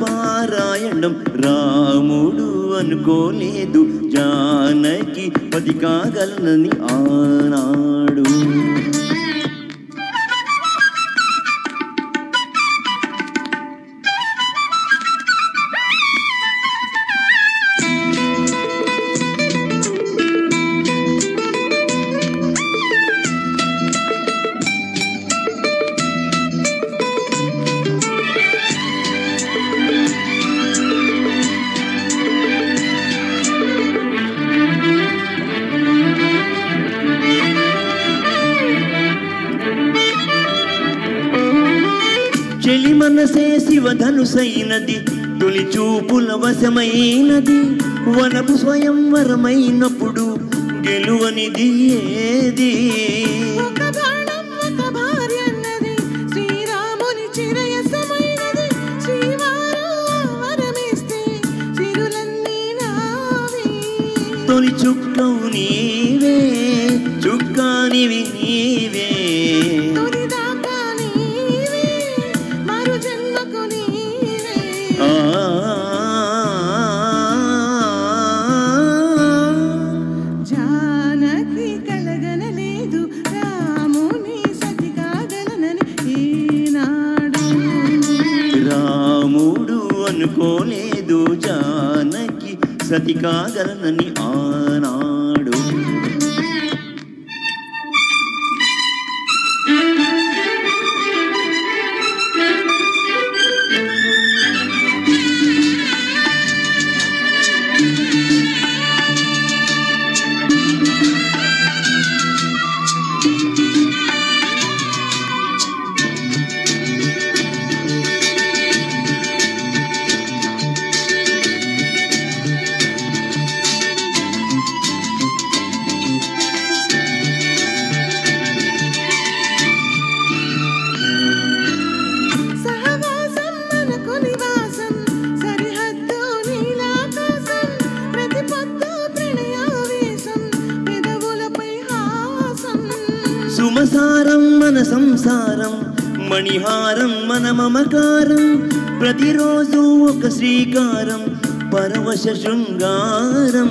పారాయణం. రాముడు అనుకోలేదు జానకి పతి కాగలనని ఆనాడు. చెలి మనసే శివధనుసైనది, తొలి చూపుల వశమైనది. వనపు స్వయంవరమైనప్పుడు గెలువనిది ఏది? ఒక బాణం ఒక భార్య అన్నది, శ్రీరాముని చిరయసమైనది. శ్రీవారు వరమిస్తే సిరులన్నీ నావి. తొలి చుక్కవు నీవే, చుక్కానివి నీవే. జానకి కలగనలేదు రాముని సతి కాగలనని ఈనాడు. రాముడు అనుకోలేదు జానకి సతి కాగలనని ఆనాడు. సుమసారం మన సంసారం, మణిహారం మన మమకారం. ప్రతిరోజు ఒక శ్రీకారం, పరవశ శృంగారం.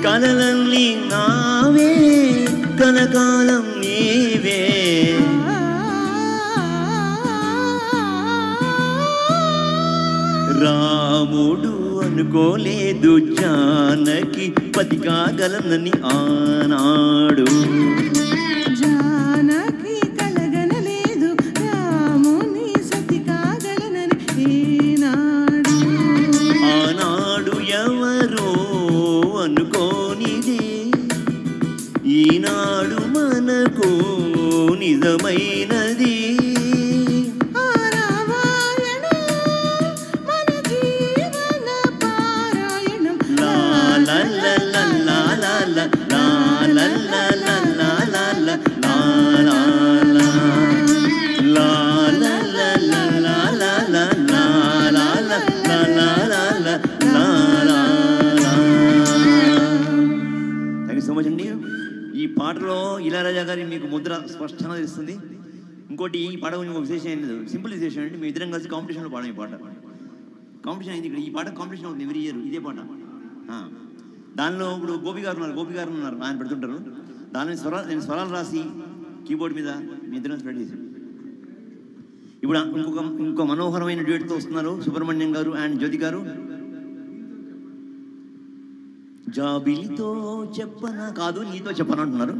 కలలన్నీ నావే, కలకాలం నీవే. రాముడు అనుకోలేదు జానకి పతి కాగలనని ఆనాడు. జానకి కలగనలేదు రాముని సతి కాగలనని ఈనాడు. ఆనాడు ఎవరో అనుకోనిది, ఈనాడు మనకు నిజమైనది. ఈ పాటలో ఇళయరాజా గారి మీకు ముద్ర స్పష్టంగా తెలుస్తుంది. ఇంకోటి ఈ పాట ఇంకొక విశేషం ఏం లేదు, సింపుల్ విశేషం అంటే మీ ఇద్దరం కలిసి కాంపిటీషన్లో పాడాం. ఈ పాట కాంపిటీషన్ అయింది ఇక్కడ. ఈ పాట కాంపిటీషన్ అవుతుంది ఎవ్రీ ఇయర్ ఇదే పాట. దానిలో ఇప్పుడు గోపి గారు ఉన్నారు, ఆయన పెడుతుంటారు. దానిలో నేను స్వరాలు రాసి కీబోర్డ్ మీద మీ ఇద్దరం స్ప్రెడ్ చేశాను. ఇప్పుడు ఇంకో మనోహరమైన డ్యూయట్తో వస్తున్నారు సుబ్రహ్మణ్యం గారు అండ్ జ్యోతి గారు. జాబిలితో చెప్పనా కాదు నీతో చెప్పనా అంటున్నారు.